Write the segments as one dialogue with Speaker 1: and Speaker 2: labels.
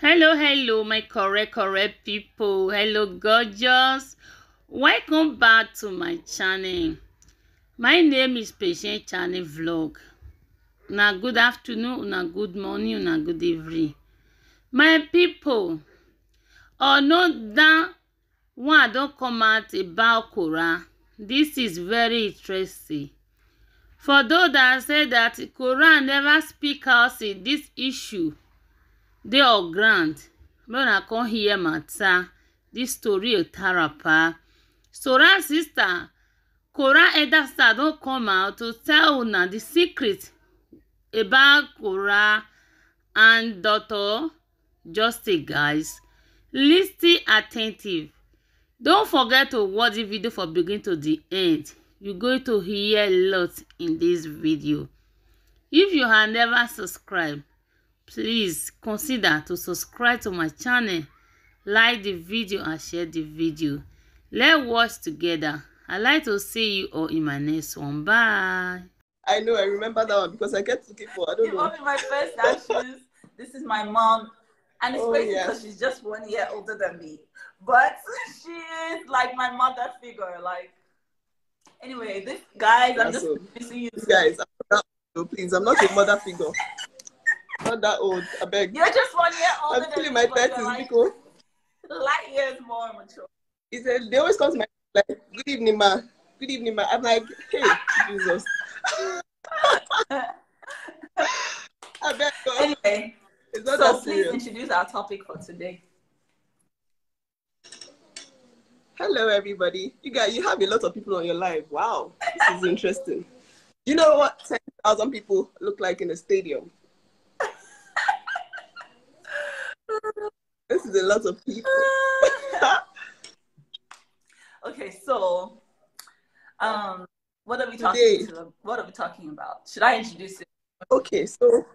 Speaker 1: Hello, my correct people. Hello, gorgeous. Welcome back to my channel. My name is Patient Channel Vlog. Una good afternoon, una good morning, una good evening. My people, that one don't come out about Korra. This is very interesting. For those that say that Korra never speak out in this issue, dey on ground make una come hear matter dis story of tarapa. Sora sister Korra elder sister don come out to tell una the secret about Korra and Dr. Justice. Guys, listen attentive. Don't forget to watch the video from beginning to the end. You're going to hear a lot in this video. If you have never subscribed, please consider to subscribe to my channel, like the video and share the video. Let's watch together. I'd like to see you all in my next one. Bye.
Speaker 2: I know, I remember that one because I kept looking for, I don't know.
Speaker 3: My first ashes. This is my mom. And it's crazy because she's just 1 year older than me. But she is like my mother figure. Like, anyway, this guys, I'm just missing you.
Speaker 2: Guys, I'm not that old, please. I'm not a mother figure. Not that old, I beg.
Speaker 3: You're just 1 year older
Speaker 2: I'm feeling my 30s, like, because
Speaker 3: light years more mature.
Speaker 2: He said, they always come to my like, good evening, ma. Good evening, ma. I'm like, hey, Jesus. I beg God.
Speaker 3: Anyway,
Speaker 2: it's not
Speaker 3: so
Speaker 2: that
Speaker 3: please
Speaker 2: serious.
Speaker 3: introduce our topic for today.
Speaker 2: Hello, everybody. You guys, you have a lot of people on your live. Wow, this is interesting. You know what 10,000 people look like in a stadium? This is a lot of people.
Speaker 3: Okay, so what are we talking What are we talking about? Should I introduce it?
Speaker 2: Okay, so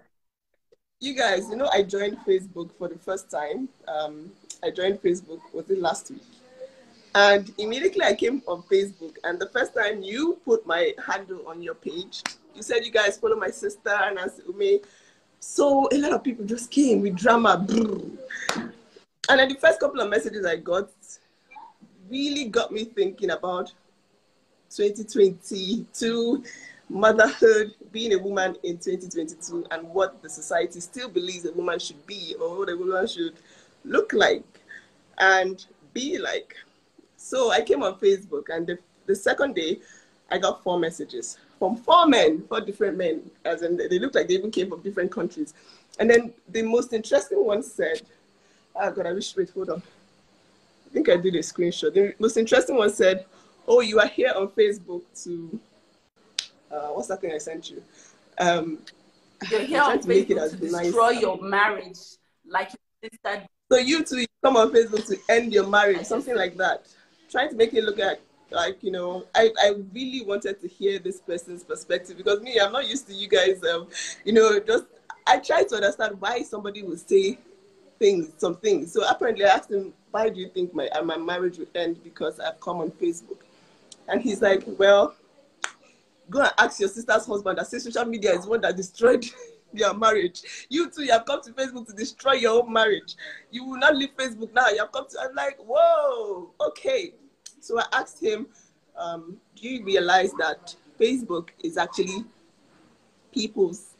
Speaker 2: you guys, you know, I joined Facebook for the first time. I joined Facebook, was it last week? And immediately I came on Facebook, and the first time you put my handle on your page, you said you guys follow my sister and Ume. So a lot of people just came with drama. And then the first couple of messages I got really got me thinking about 2022, motherhood, being a woman in 2022, and what the society still believes a woman should be, or what a woman should look like and be like. So I came on Facebook, and the second day, I got 4 messages from 4 men, 4 different men, as in they looked like they even came from different countries. And then the most interesting one said, oh God, wait, hold on. I think I did a screenshot. The most interesting one said, oh, you are here on Facebook to, what's that thing I sent you?
Speaker 3: You're here on Facebook to destroy your marriage, like your sister.
Speaker 2: So you two, you come on Facebook to end your marriage, something like that. Trying to make it look like, you know, I really wanted to hear this person's perspective, because me, I'm not used to you guys, you know, just, I tried to understand why somebody would say some things. So apparently I asked him, why do you think my marriage would end? Because I've come on Facebook. And he's like, well, go and ask your sister's husband that says social media is one that destroyed your marriage. You too, you have come to Facebook to destroy your own marriage. You will not leave Facebook now. You have come to, I'm like, whoa, okay. So I asked him, do you realize that Facebook is actually people's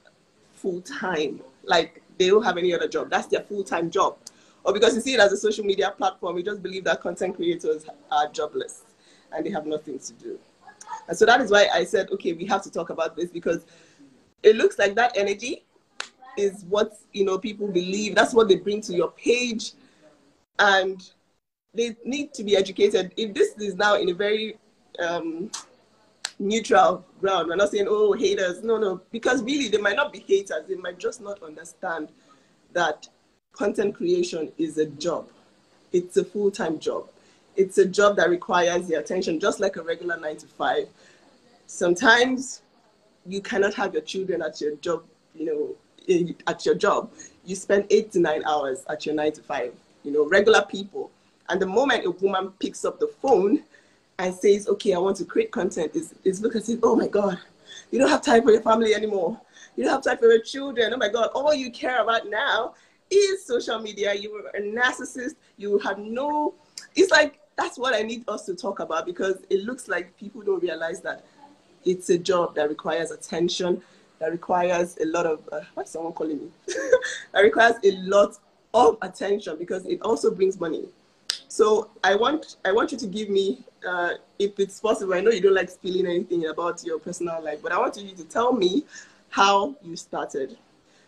Speaker 2: full-time? Like, they don't have any other job. That's their full-time job. Or because you see it as a social media platform, we just believe that content creators are jobless and they have nothing to do. And so that is why I said, okay, we have to talk about this, because it looks like that energy is what, you know, people believe. That's what they bring to your page. And they need to be educated. If this is now in a very neutral ground, we're not saying, oh, haters. No, because really they might not be haters. They might just not understand that content creation is a job. It's a full-time job. It's a job that requires your attention, just like a regular 9 to 5. Sometimes you cannot have your children at your job, you know, at your job. You spend 8 to 9 hours at your 9 to 5, you know, regular people. And the moment a woman picks up the phone and says, okay, I want to create content, is look at it, oh my God, you don't have time for your family anymore. You don't have time for your children. Oh my God, all you care about now is social media. You were a narcissist. You had no, it's like, that's what I need us to talk about, because it looks like people don't realize that it's a job that requires attention, that requires a lot of, what's someone calling me? That requires a lot of attention, because it also brings money. So I want you to give me, if it's possible, I know you don't like spilling anything about your personal life, but I want you to tell me how you started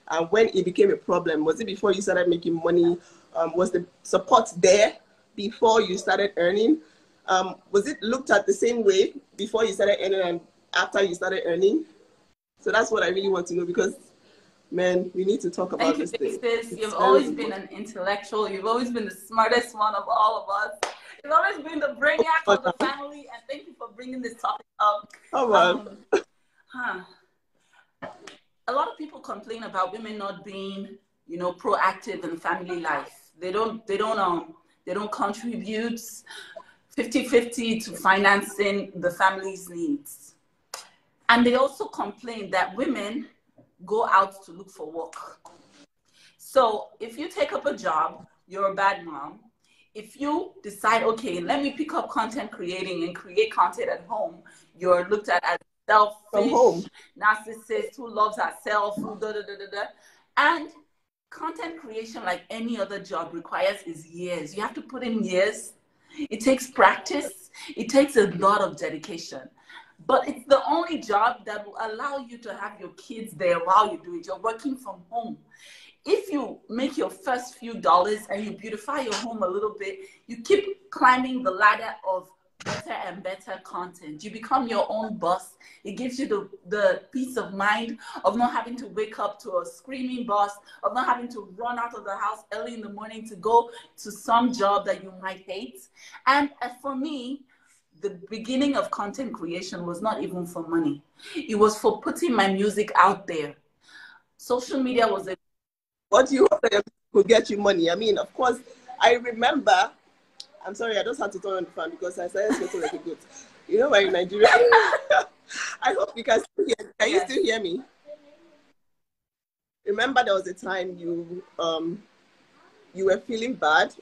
Speaker 2: and when it became a problem. Was it before you started making money? Was the support there before you started earning? Was it looked at the same way before you started earning and after you started earning? So that's what I really want to know, because, man, we need to talk about this thing.
Speaker 3: You've always been an intellectual. You've always been the smartest one of all of us. You've always been the brainiac of the family, and thank you for bringing this topic up.
Speaker 2: Oh, wow.
Speaker 3: A lot of people complain about women not being, you know, proactive in family life. They don't contribute 50-50 to financing the family's needs. And they also complain that women go out to look for work. So if you take up a job, you're a bad mom. If you decide, okay, let me pick up content creating and create content at home, you're looked at as selfish, narcissist who loves herself, and content creation, like any other job, requires years. You have to put in years. It takes practice. It takes a lot of dedication. But it's the only job that will allow you to have your kids there while you do it. You're working from home. If you make your first few dollars and you beautify your home a little bit, you keep climbing the ladder of better and better content. You become your own boss. It gives you the peace of mind of not having to wake up to a screaming boss, of not having to run out of the house early in the morning to go to some job that you might hate. And for me, the beginning of content creation was not even for money. It was for putting my music out there. Social media was a...
Speaker 2: What you hope that could get you money? I mean, of course, I remember, I'm sorry, I just had to turn on the fan because I started sweating like a goat. You know, we're in Nigeria. I hope you can still hear me. Can you still hear me? Remember there was a time you were feeling bad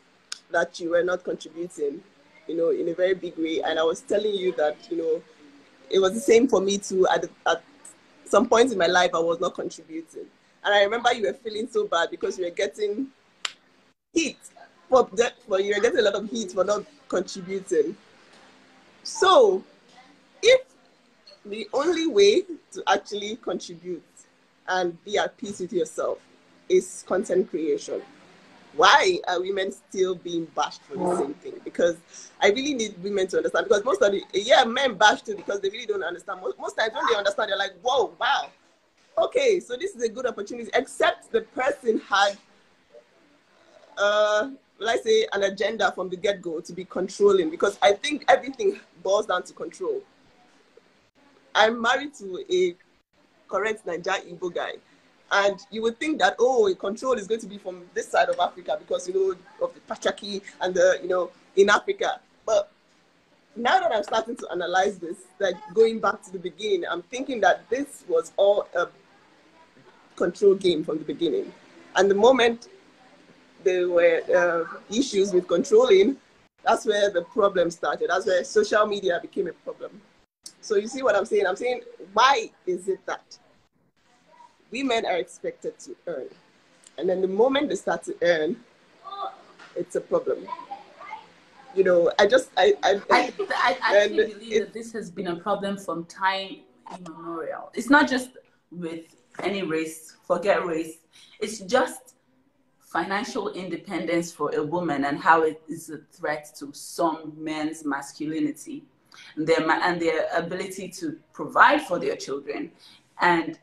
Speaker 2: that you were not contributing, you know, in a very big way. And I was telling you that, you know, it was the same for me too. At some point in my life, I was not contributing. And I remember you were feeling so bad because you were getting heat. You were getting a lot of heat for not contributing. So, if the only way to actually contribute and be at peace with yourself is content creation, why are women still being bashed for the same thing? Because I really need women to understand. Because most of the, men bash too because they really don't understand. Most times when they understand, they're like, whoa, wow. Okay, so this is a good opportunity, except the person had, let's say, an agenda from the get-go to be controlling, because I think everything boils down to control. I'm married to a correct Igbo guy, and you would think that, oh, control is going to be from this side of Africa because, you know, of the patriarchy and the, you know, in Africa. But now that I'm starting to analyze this, like going back to the beginning, I'm thinking that this was all a control game from the beginning. And the moment there were issues with controlling, that's where the problem started. That's where social media became a problem. So you see what I'm saying? I'm saying, why is it that women are expected to earn? And then the moment they start to earn, it's a problem. You know, I actually
Speaker 3: believe that this has been a problem from time immemorial. It's not just with any race, forget race. It's just financial independence for a woman and how it is a threat to some men's masculinity and their ability to provide for their children. And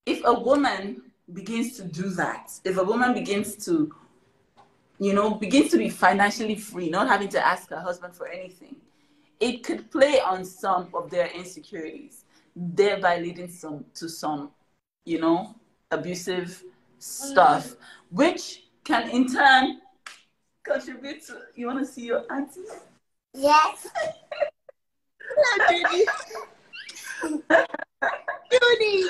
Speaker 3: if a woman begins to do that, if a woman begins to, you know, be financially free, not having to ask her husband for anything, it could play on some of their insecurities, thereby leading to some, you know, abusive stuff, which can in turn contribute to... You want to see your auntie?
Speaker 4: Yes.
Speaker 2: Hello, Judy. Judy.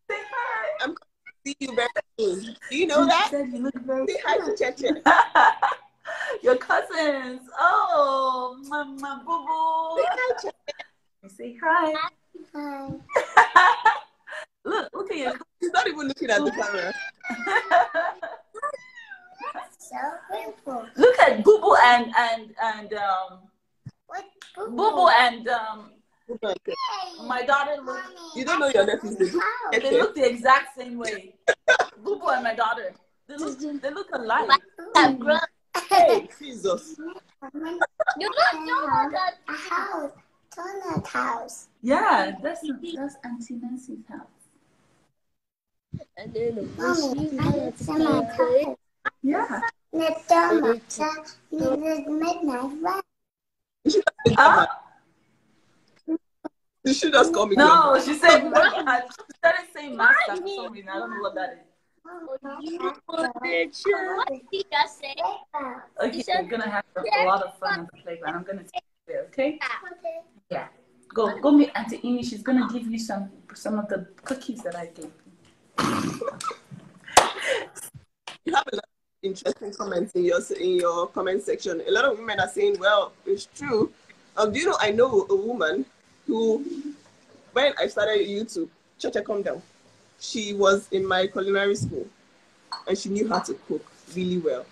Speaker 3: Say hi.
Speaker 2: I'm going to see you very soon. Do you know that?
Speaker 3: Said you look very
Speaker 2: Say hi to Cheche.
Speaker 3: Your cousins. Oh, my boo boo. Say hi.
Speaker 4: Hi.
Speaker 3: Look at your.
Speaker 2: She's not even looking at the camera.
Speaker 4: So beautiful.
Speaker 3: Look at Boo Boo and
Speaker 4: What?
Speaker 3: Boo Boo and
Speaker 2: Okay.
Speaker 3: my daughter look.
Speaker 2: You don't know your nephews.
Speaker 3: They look the exact same way. Boo Boo and my daughter. They look alike.
Speaker 2: Hey, Jesus.
Speaker 4: You don't know that a house. Donut house.
Speaker 3: Yeah, that's Auntie Nancy's house.
Speaker 4: And then donut house.
Speaker 3: Yeah.
Speaker 4: The donut. The midnight run.
Speaker 2: You should just call me.
Speaker 3: No, she said she started saying master for some reason. I don't know what that is.
Speaker 4: What did you just say?
Speaker 3: Okay, we're gonna have a lot of fun at the playground. I'm gonna take you there, okay?
Speaker 4: Okay.
Speaker 3: Yeah. Go meet Auntie Amy. She's gonna give you some of the cookies that I gave you.
Speaker 2: You have a lot of interesting comments in your comment section. A lot of women are saying, well, it's true. Do you know, I know a woman who, when I started YouTube, Chacha, calm down. She was in my culinary school and she knew how to cook really well.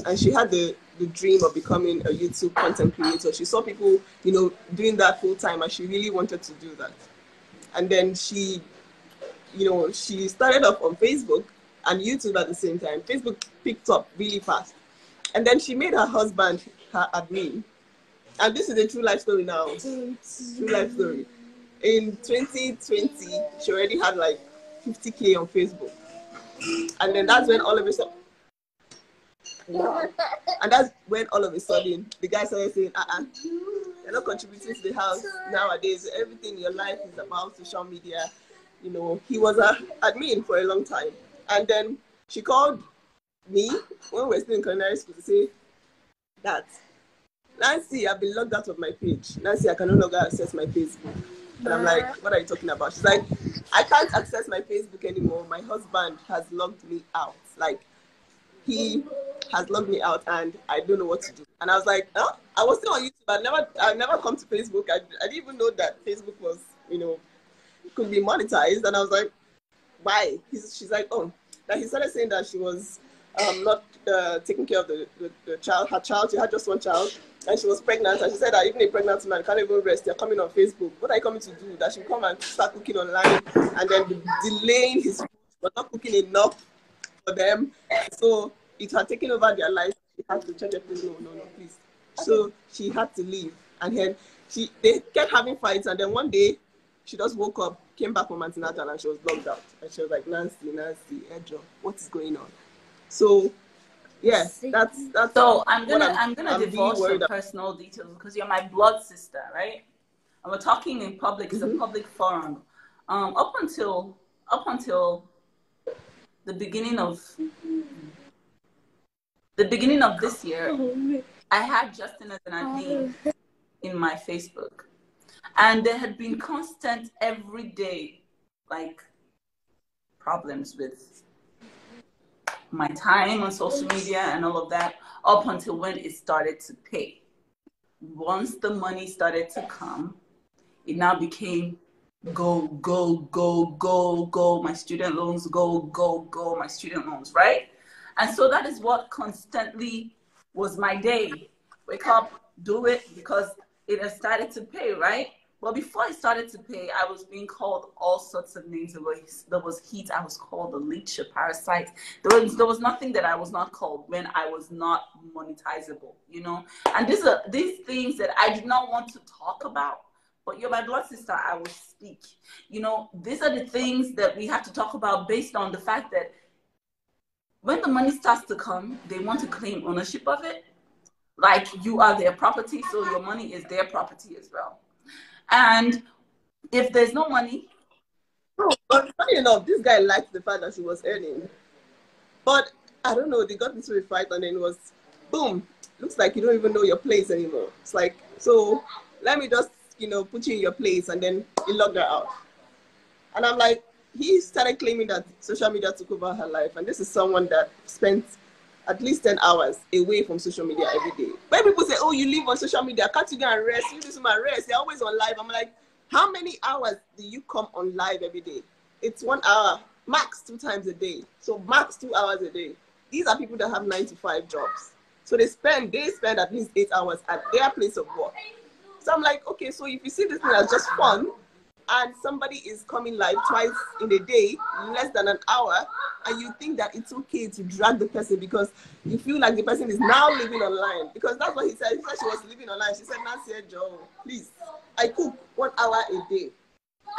Speaker 2: And she had the dream of becoming a YouTube content creator. She saw people, doing that full time and she really wanted to do that. And then she started off on Facebook and YouTube at the same time. Facebook picked up really fast. And then she made her husband her admin. And this is a true life story now. True life story. In 2020, she already had like 50K on Facebook. And then that's when all of a sudden, and that's when all of a sudden the guy started saying, you're not contributing to the house nowadays. Everything in your life is about social media. He was an admin for a long time. And then she called me when we were still in culinary school to say that, Nancy, I've been logged out of my page. Nancy, I can no longer access my Facebook. And I'm like, what are you talking about? She's like, I can't access my Facebook anymore. My husband has logged me out. Like, he has logged me out and I don't know what to do. And I was like, I was still on YouTube. I've never come to Facebook. I didn't even know that Facebook was, could be monetized. And I was like, why? She's like, that he started saying that she was not taking care of the child, her child. She had just one child and she was pregnant. And she said that even a pregnant woman can't even rest. They're coming on Facebook. What are you coming to do? That she come and start cooking online and then delaying his food, but not cooking enough for them. So it had taken over their life. She had to change it. No, please. So she had to leave. And then they kept having fights. And then one day she just woke up, came back from antenatal, and she was locked out. And she was like, Nancy, Edjo, what is going on? So, yeah, that's.
Speaker 3: So I'm gonna divulge some personal details because you're my blood sister, right? And we're talking in public. It's a public forum. Up until the beginning of this year, I had Justin as an admin in my Facebook. And there had been constant everyday problems with my time on social media and all of that up until when it started to pay. Once the money started to come, it now became go, go, go, go, go, my student loans, go, go, go, my student loans, right? And so that is what constantly was my day. Wake up, do it because it has started to pay, right? Well, before it started to pay, I was being called all sorts of names. There was heat. I was called a leech, a parasite. There was nothing that I was not called when I was not monetizable, And these are these things that I did not want to talk about. But you're my blood sister, I will speak. These are the things that we have to talk about based on the fact that when the money starts to come, they want to claim ownership of it. Like you are their property, so your money is their property as well. And if there's no money...
Speaker 2: But funny enough, this guy liked the fact that she was earning. But I don't know, they got into a fight and then it was, boom, looks like you don't even know your place anymore. It's like, so let me just, put you in your place, and then he locked her out. And I'm like, he started claiming that social media took over her life, and this is someone that spent at least 10 hours away from social media every day. When people say, oh, you live on social media, can't you go and rest? You do some rest. They're always on live. I'm like, how many hours do you come on live every day? It's 1 hour, max 2 times a day. So max 2 hours a day. These are people that have 9 to 5 jobs. So they spend at least 8 hours at their place of work. So I'm like, okay, so if you see this thing as just fun, and somebody is coming live twice in a day, less than an hour, and you think that it's okay to drag the person because you feel like the person is now living online. Because that's what he said. He said she was living online. She said, Nancy, Joe, please, I cook 1 hour a day.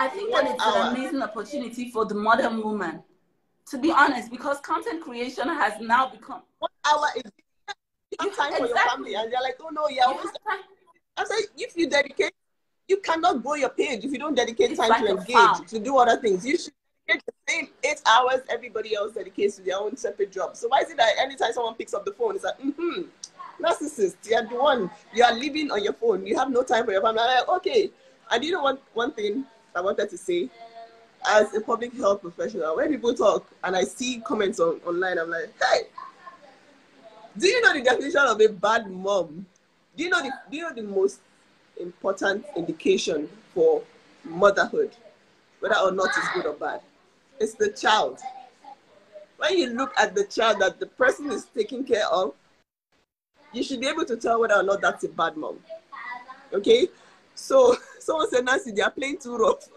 Speaker 3: I think that it's an amazing opportunity for the modern woman, to be honest, because content creation has now become
Speaker 2: 1 hour a day. You have time for your family, and they're like, oh no, yeah. I said, if you dedicate, you cannot grow your page if you don't dedicate time to engage, to do other things. You should dedicate the same 8 hours everybody else dedicates to their own separate jobs. So why is it that anytime someone picks up the phone, it's like, narcissist, you're the one, you are living on your phone, you have no time for your family. I'm like, okay. And you know one thing I wanted to say, as a public health professional, when people talk and I see comments online, I'm like, hey, do you know the definition of a bad mom? Do you know the most important indication for motherhood, whether or not it's good or bad? It's the child. When you look at the child that the person is taking care of, you should be able to tell whether or not that's a bad mom. Okay? So someone said, Nancy, they are playing too rough.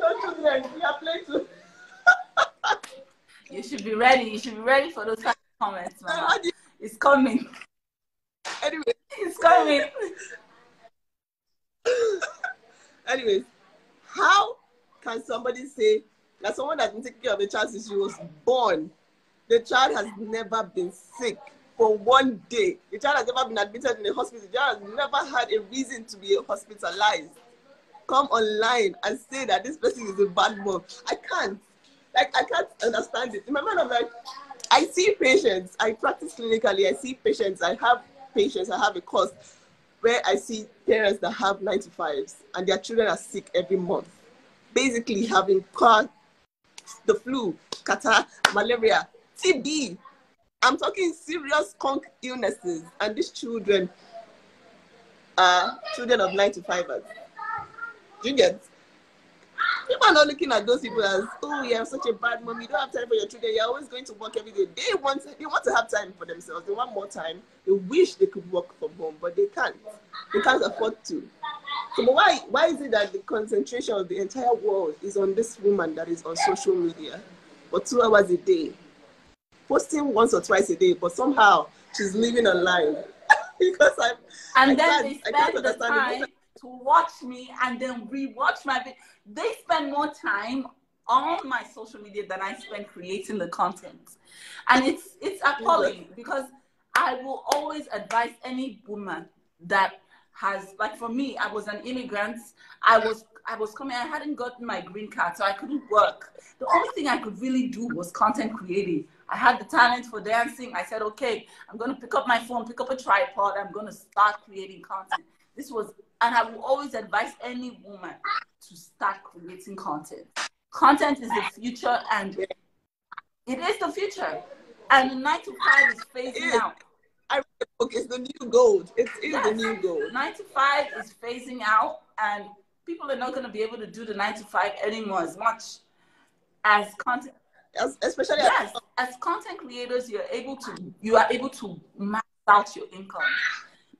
Speaker 2: No children, they are playing too.
Speaker 3: You should be ready. You should be ready for those kind of comments, man. It's coming.
Speaker 2: Anyway.
Speaker 3: It's coming.
Speaker 2: Anyways, how can somebody say that someone that's been taking care of a child since she was born, the child has never been sick for 1 day, the child has never been admitted in a hospital, the child has never had a reason to be hospitalized, come online and say that this person is a bad mom? I can't. I can't understand it. In my mind, I'm like, I see patients, I practice clinically, I see patients, I have patients, I have a course where I see parents that have 9 to 5s and their children are sick every month, basically having the flu, catarrh, malaria, TB. I'm talking serious conk illnesses, and these children are children of 9 to 5ers. Do you get? People are not looking at those people as, oh, you have such a bad mom, you don't have time for your children, you're always going to work every day. They want to have time for themselves. They want more time. They wish they could work from home, but they can't. They can't afford to. So but why is it that the concentration of the entire world is on this woman that is on social media for 2 hours a day, posting once or twice a day, but somehow she's living online? Because
Speaker 3: they spend the time to watch me and then rewatch my video. They spend more time on my social media than I spend creating the content. And it's appalling, because I will always advise any woman that has, like for me, I was an immigrant. I was coming, I hadn't gotten my green card, so I couldn't work. The only thing I could really do was content creating. I had the talent for dancing. I said, okay, I'm going to pick up my phone, pick up a tripod. I'm going to start creating content. And I will always advise any woman to start creating content. Content is the future, and it is the future. And 9 to 5 is phasing out.
Speaker 2: I read the book. It's the new gold. It is the new gold.
Speaker 3: 9 to 5 is phasing out, and people are not going to be able to do the 9 to 5 anymore as much as content.
Speaker 2: Especially
Speaker 3: as content creators, you are able to max out your income,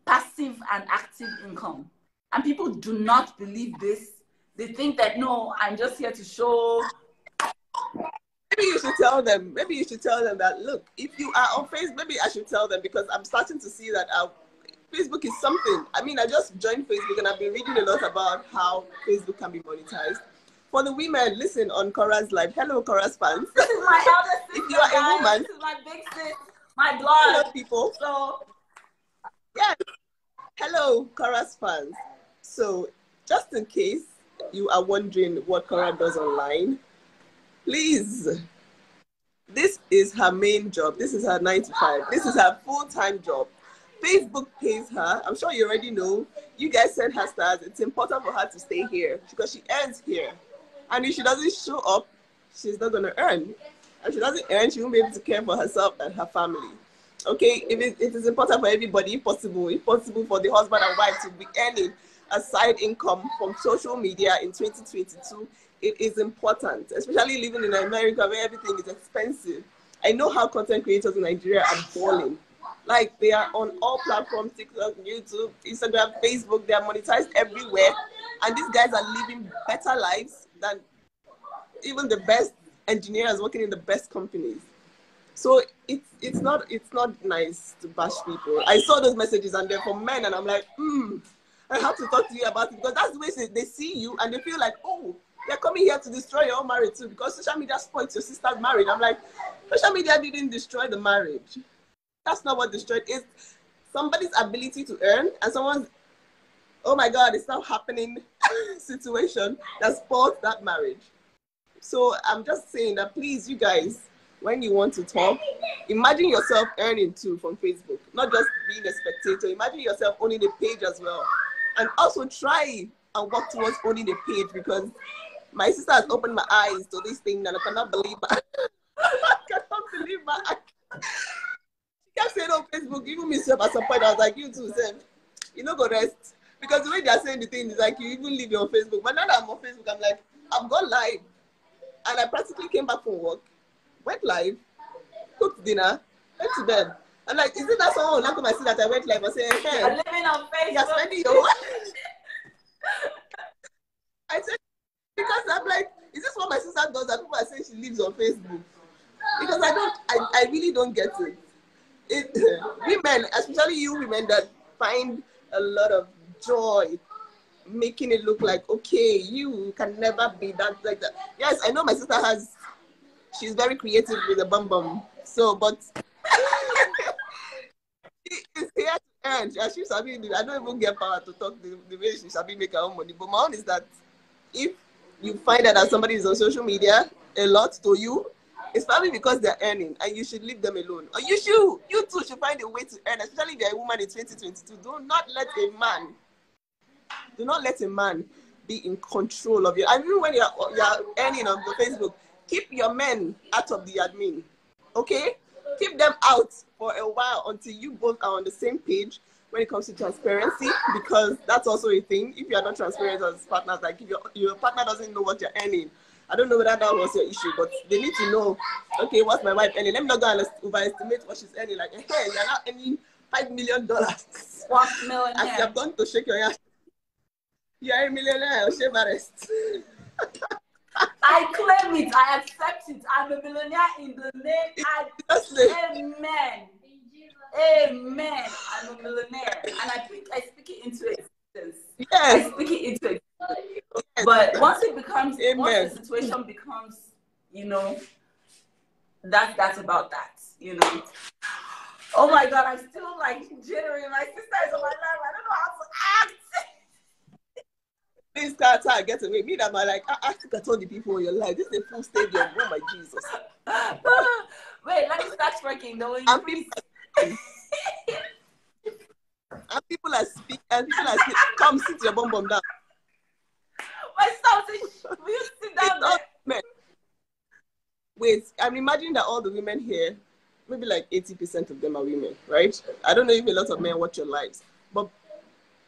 Speaker 3: passive and active income. And people do not believe this. They think that, no, I'm just here to show.
Speaker 2: Maybe you should tell them. Maybe you should tell them that, look, if you are on Facebook, maybe I should tell them, because I'm starting to see that Facebook is something. I mean, I just joined Facebook and I've been reading a lot about how Facebook can be monetized. For the women, listen on Korra's live. Hello, Korra's fans.
Speaker 3: This is my elder sister.
Speaker 2: If you are a woman,
Speaker 3: this is my big sis, my blood.
Speaker 2: Hello, people.
Speaker 3: So,
Speaker 2: yeah. Hello, Korra's fans. So, just in case you are wondering what Korra does online, please, this is her main job. This is her 9 to 5. This is her full-time job. Facebook pays her. I'm sure you already know. You guys send her stars. It's important for her to stay here because she earns here. And if she doesn't show up, she's not going to earn. If she doesn't earn, she won't be able to care for herself and her family. Okay, it is important for everybody, if possible for the husband and wife to be earning a side income from social media in 2022. It is important, especially living in America where everything is expensive. I know how content creators in Nigeria are balling. Like, they are on all platforms, TikTok, YouTube, Instagram, Facebook. They are monetized everywhere. And these guys are living better lives than even the best engineers working in the best companies. So it's not nice to bash people. I saw those messages and they're from men, and I'm like, I have to talk to you about it, because that's the way they see you and they feel like, oh, they're coming here to destroy your own marriage too, because social media spoils your sister's marriage. I'm like, social media didn't destroy the marriage. That's not what destroyed it. Somebody's ability to earn and someone's, oh my God, it's not happening situation that spoils that marriage. So I'm just saying that, please, you guys, when you want to talk, imagine yourself earning too from Facebook, not just being a spectator. Imagine yourself owning a page as well. And also try and work towards owning a page, because my sister has opened my eyes to this thing and I cannot believe my I cannot believe my eyes. She kept saying on Facebook, even myself at some point, I was like, you too, Sam, you know, go rest. Because the way they are saying the thing is like, you even leave it on Facebook. But now that I'm on Facebook, I'm like, I've gone live. And I practically came back from work, went live, cooked dinner, went to bed. I'm like, isn't that someone who like my see that I went live and say, hey,
Speaker 3: I'm living on Facebook.
Speaker 2: You're spending your life. I said, because I'm like, is this what my sister does that people are saying she lives on Facebook? Because I really don't get it. Women, especially you women that find a lot of joy making it look like, okay, you can never be that like that. Yes, I know my sister she's very creative with the bum bum. So, but she is here to earn. I don't even get power to talk the way she shall be make her own money. But my own is that if you find out that somebody is on social media a lot to you, it's probably because they're earning and you should leave them alone. Or you too should find a way to earn, especially if you're a woman in 2022. Do not let a man be in control of you. I mean, when you're earning on the Facebook, keep your men out of the admin, okay? Keep them out for a while until you both are on the same page when it comes to transparency, because that's also a thing. If you are not transparent as partners, like if your partner doesn't know what you're earning, I don't know whether that was your issue, but they need to know, okay, what's my wife earning? Let me not go and overestimate what she's earning. Like, hey, you're not earning $5 million.
Speaker 3: 1 million.
Speaker 2: As you have done to shake your ass. You're a millionaire, shave arrest.
Speaker 3: I claim it, I accept it. I'm a millionaire in the name. Amen. Amen. I'm a millionaire. And I speak it into existence.
Speaker 2: Yes.
Speaker 3: I speak it into existence. Yes. But once once the situation becomes, that's about that, Oh my God, I'm still like jittering. My sister is on my life. I don't know how to act.
Speaker 2: This start get away. Me that I'm like, I think I told the people in your life. This is a full stadium. Oh my Jesus.
Speaker 3: Wait, let me start twerking.
Speaker 2: And people are speaking. Come sit your bum down.
Speaker 3: My sister, will you sit down there?
Speaker 2: Wait, I'm imagining that all the women here, maybe like 80% of them are women, right? I don't know if a lot of men watch your lives, but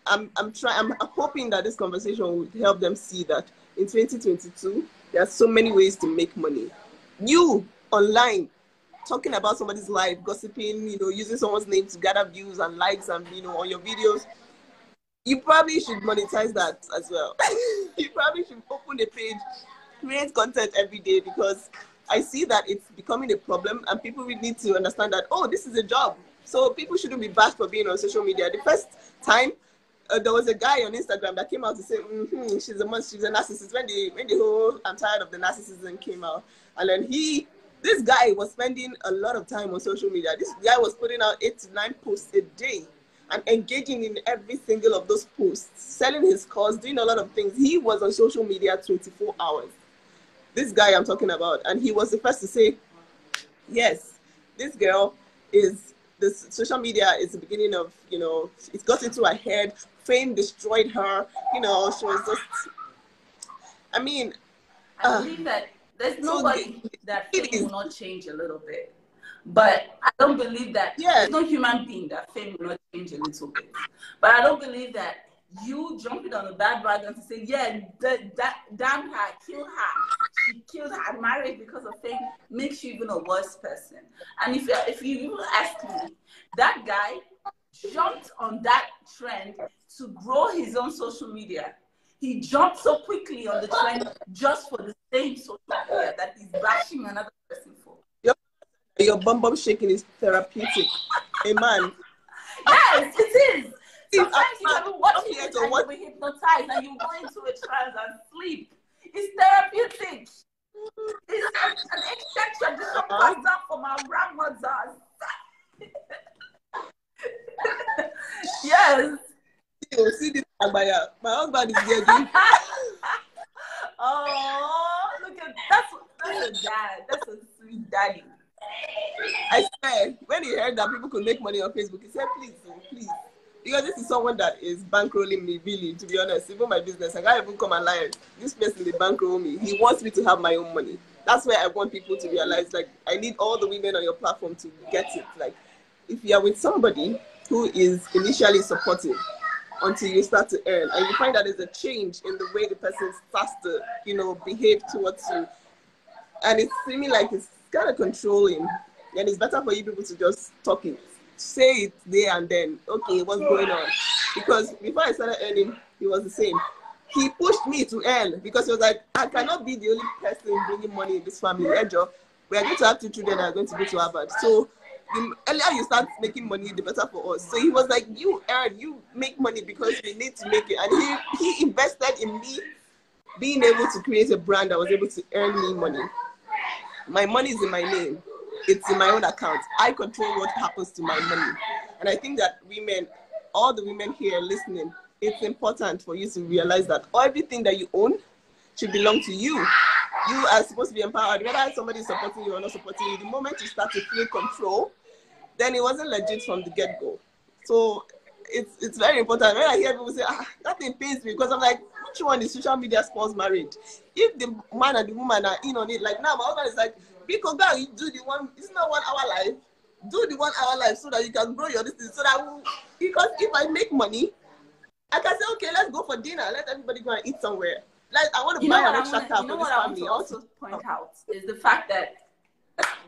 Speaker 2: I'm hoping that this conversation will help them see that in 2022, there are so many ways to make money. You online, talking about somebody's life, gossiping, using someone's name to gather views and likes and, on your videos, you probably should monetize that as well. You probably should open a page, create content every day, because I see that it's becoming a problem and people really need to understand that, oh, this is a job. So people shouldn't be bashed for being on social media. The first time, there was a guy on Instagram that came out to say, she's a narcissist. When the whole I'm tired of the narcissism came out. And then this guy was spending a lot of time on social media. This guy was putting out 8 to 9 posts a day and engaging in every single of those posts, selling his cause, doing a lot of things. He was on social media 24 hours. This guy I'm talking about. And he was the first to say, yes, this girl this social media is the beginning of, it got into her head. Fame destroyed her. She was just,
Speaker 3: I believe that there's nobody that fame will not change a little bit. But I don't believe that there's no human being that fame will not change a little bit. But I don't believe that you jumping on a bad wagon to say, yeah, damn her, kill her. She killed her marriage because of fame makes you even a worse person. And if you even ask me, that guy jumped on that trend to grow his own social media. He jumped so quickly on the trend just for the same social media that he's bashing another person for.
Speaker 2: Your bum shaking is therapeutic. Amen.
Speaker 3: Yes, it is. Sometimes you can watch it and you'll be hypnotized and you go into a trance and sleep. It's therapeutic. It's an ancient tradition passed down from our grandmothers. Yes.
Speaker 2: You see this Agbaya. My husband is there.
Speaker 3: Oh, look at that's a dad. That's a sweet daddy.
Speaker 2: I swear, when he heard that people could make money on Facebook, he said, please, please. Because this is someone that is bankrolling me, really, to be honest. Even my business, I can't even come and lie. This person, they bankroll me. He wants me to have my own money. That's where I want people to realize, like, I need all the women on your platform to get it. Like, if you are with somebody who is initially supportive until you start to earn, and you find that there's a change in the way the person starts to, behave towards you, and it's seeming like it's kind of controlling, then it's better for you people to just talk it. Say it there and then, okay, what's going on? Because before I started earning, he was the same. He pushed me to earn because he was like, I cannot be the only person bringing money in this family. Ejo, we are going to have 2 children that are going to go to Harvard. So the earlier you start making money, the better for us. So he was like, you earn, you make money because we need to make it. And he invested in me being able to create a brand that was able to earn me money. My money is in my name. It's in my own account. I control what happens to my money. And I think that women, all the women here listening, it's important for you to realize that everything that you own should belong to you. You are supposed to be empowered. Whether somebody is supporting you or not supporting you, the moment you start to feel control, then it wasn't legit from the get-go. So it's very important. When I hear people say, that thing pains me, because I'm like, which one is social media spoils marriage? If the man and the woman are in on it, like now, my husband is like, because now you do the one, it's not 1 hour life. Do the 1 hour life so that you can grow your distance. So that because if I make money, I can say, okay, let's go for dinner. Let everybody go and eat somewhere. Like I want to buy an extra car for this family.
Speaker 3: I want to also point out is the fact that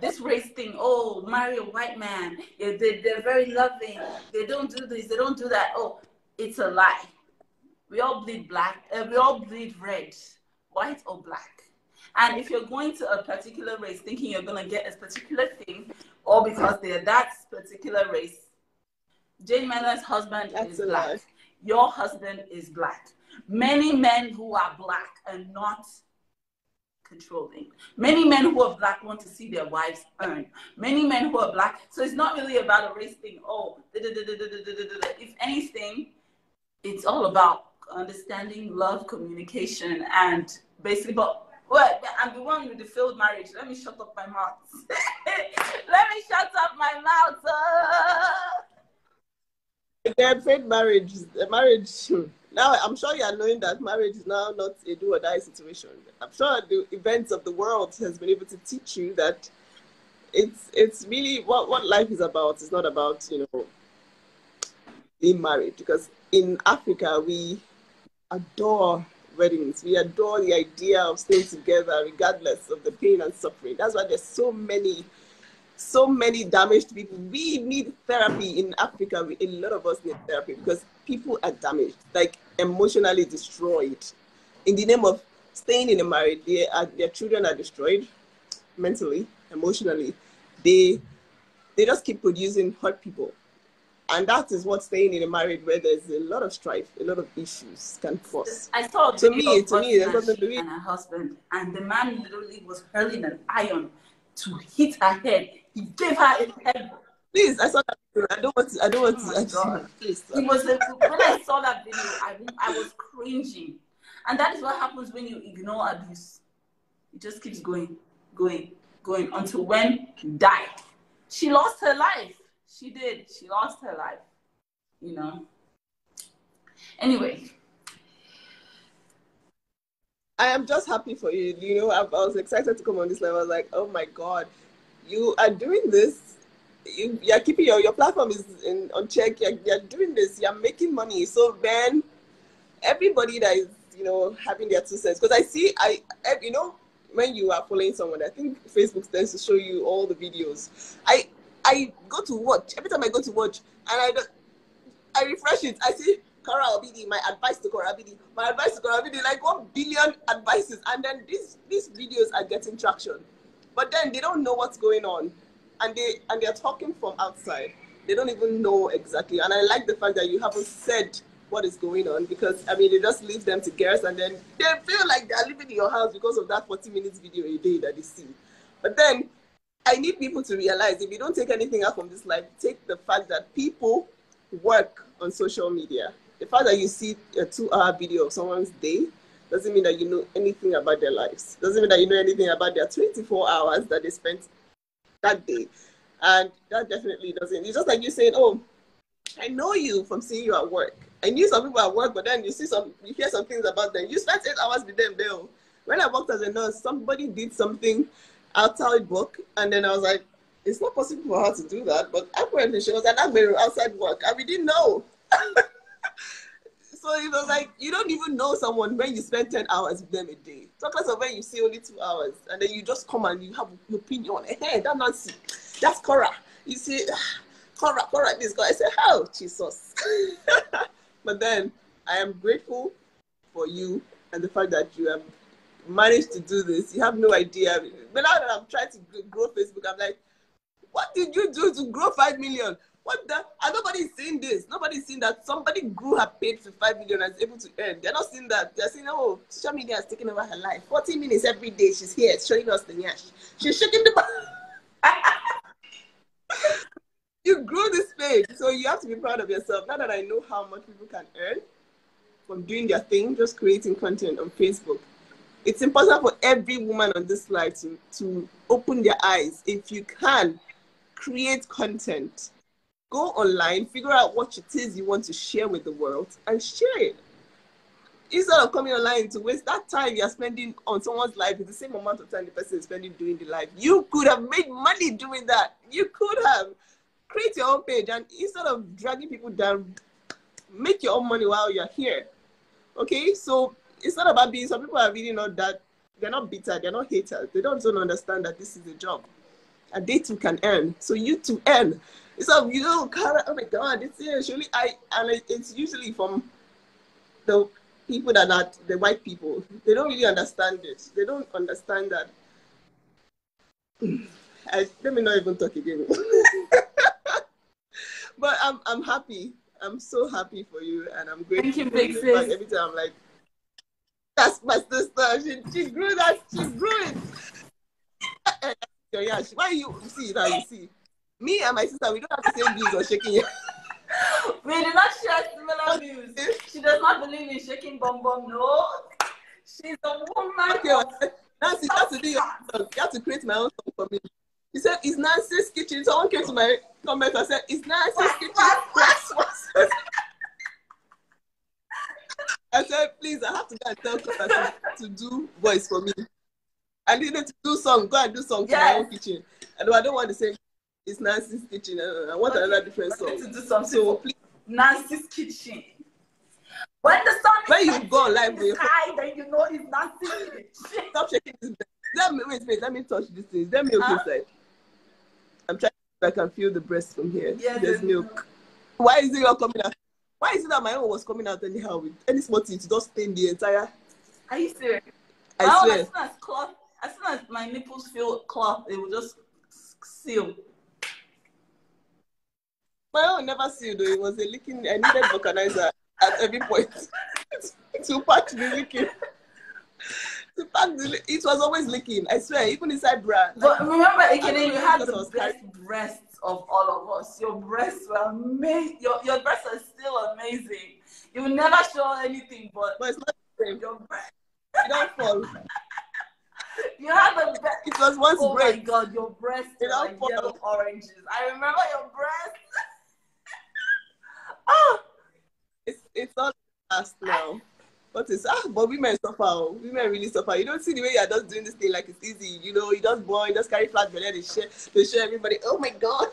Speaker 3: this race thing, oh, marry a white man, they're very loving. They don't do this, they don't do that. Oh, it's a lie. We all bleed black, we all bleed red, white or black. And if you're going to a particular race thinking you're going to get a particular thing, or because they're that particular race, Jane Mellon's husband is black. Lie. Your husband is black. Many men who are black are not controlling. Many men who are black want to see their wives earn. Many men who are black, so it's not really about a race thing. Oh, if anything, it's all about understanding, love, communication, and basically, well, I'm the one with the failed marriage. Let me shut up my mouth. Let me shut up my mouth.
Speaker 2: Again, failed marriage. Marriage. Now, I'm sure you are knowing that marriage is now not a do or die situation. I'm sure the events of the world has been able to teach you that it's really what life is about. It's not about, being married. Because in Africa, we adore weddings. We adore the idea of staying together regardless of the pain and suffering. That's why there's so many damaged people. We need therapy in Africa. A lot of us need therapy because people are damaged, like emotionally destroyed. In the name of staying in a marriage, their children are destroyed mentally, emotionally. They just keep producing hurt people. And that is what staying in a marriage where there's a lot of strife, a lot of issues can cause.
Speaker 3: I saw
Speaker 2: to me, there's nothing to
Speaker 3: and her husband, and the man literally was hurling an iron to hit her head. He gave her a head.
Speaker 2: Please, I saw that video. I don't want to.
Speaker 3: God. Please, when I saw that video, I was cringing. And that is what happens when you ignore abuse. It just keeps going until when you die. She lost her life. She did. She lost her life. Anyway.
Speaker 2: I am just happy for you. You know, I was excited to come on this level. I was like, oh my God, you are doing this. You're keeping your platform is on check. You're doing this. You're making money. So then everybody that is, you know, having their 2 cents, because you know, when you are following someone, I think Facebook tends to show you all the videos. I go to watch, every time I go to watch, and I refresh it, I see Korra Obidi, my advice to Korra Obidi, like 1 billion advices, and then these videos are getting traction, but then they don't know what's going on, and they're talking from outside. They don't even know exactly, and I like the fact that you haven't said what is going on, because I mean, it just leaves them to guess, and then they feel like they're living in your house because of that 40 minutes video a day that they see. But then I need people to realize, if you don't take anything out from this life, take the fact that people work on social media. The fact that you see a 2-hour video of someone's day doesn't mean that you know anything about their lives. Doesn't mean that you know anything about their 24 hours that they spent that day. And that definitely doesn't. It's just like you saying, oh, I know you from seeing you at work. I knew some people at work, but then you hear some things about them. You spent 8 hours with them, Bill. When I worked as a nurse, somebody did something outside work, and then I was like, it's not possible for her to do that, but apparently she was an admin outside work, and we didn't know. So it was like, you don't even know someone when you spend 10 hours with them a day. Talk less of when you see only 2 hours, and then you just come and you have an opinion. Hey, that Nancy, that's Korra. You see, Korra, this guy. I said, oh, Jesus. But then I am grateful for you and the fact that you have managed to do this. You have no idea. But now that I'm trying to grow Facebook, I'm like, what did you do to grow 5 million? What the? And nobody's seeing this. Nobody's seeing that somebody grew her page to 5 million and is able to earn. They're not seeing that. They're saying, oh, social media has taken over her life. 40 minutes every day. She's here showing us the nyash. She's shaking the You grew this page, so you have to be proud of yourself. Now that I know how much people can earn from doing their thing, just creating content on Facebook, it's important for every woman on this slide to open their eyes. If you can, create content. Go online, figure out what it is you want to share with the world, and share it. Instead of coming online to waste that time you're spending on someone's life with the same amount of time the person is spending doing the life. You could have made money doing that. You could have. Create your own page, and instead of dragging people down, make your own money while you're here. Okay? So it's not about being, some people are really not that, they're not bitter, they're not haters. They don't understand that this is a job. And they too can earn. So you too earn. So, you know, oh my God, it's usually, it's usually from the people that are the white people. They don't really understand it. They don't understand that. Let me not even talk again. But I'm happy. I'm so happy for you, and I'm grateful.
Speaker 3: Thank you, big sis.
Speaker 2: Every time I'm like, that's my sister. She grew that. She grew it. Yeah. Why you see now? You see, me and my sister, we don't have the same views on shaking.
Speaker 3: We do not share similar views. She does not believe in shaking bum bum. No, she's a woman.
Speaker 2: Okay, Nancy, you have to do your song. You have to create my own song for me. He said, it's Nancy's kitchen. Someone came to my comment and said, it's Nancy's kitchen. I said, please, I have to go and tell Korra to do voice for me. I needed to do song. Go and do song for my own kitchen. And I don't want to say, it's Nancy's kitchen. I want another different song.
Speaker 3: To do something.
Speaker 2: So please.
Speaker 3: Nancy's kitchen. When the sun is
Speaker 2: when you go live with
Speaker 3: sky, then you know it's Nancy's kitchen.
Speaker 2: Stop shaking this. Wait, let me touch this thing. Is there milk inside? I'm trying to see if I can feel the breast from here.
Speaker 3: Yes,
Speaker 2: there's milk. Why is it all coming out? Why is it that my own was coming out anyhow with any small thing to just stain the entire?
Speaker 3: Are you serious?
Speaker 2: I swear.
Speaker 3: As soon as my nipples feel cloth, it will just seal.
Speaker 2: My own never sealed though. It was a leaking. I needed vulcanizer at every point to patch the leaking. It was always leaking. I swear, even inside bra.
Speaker 3: But remember, Ekene, you had the best breasts of all of us. Your breasts were amazing. Your breasts are still amazing. You will never show anything, but
Speaker 2: it's not the same.
Speaker 3: Your breasts.
Speaker 2: You don't fall.
Speaker 3: You have the best.
Speaker 2: It was once break.
Speaker 3: Oh my God, your breasts are like yellow oranges. I remember your breasts.
Speaker 2: It's all past now. What is but women suffer. Oh. Women really suffer. You don't see the way you are just doing this thing like it's easy. You know, you just born, you just carry flat belly, they show everybody. Oh my god.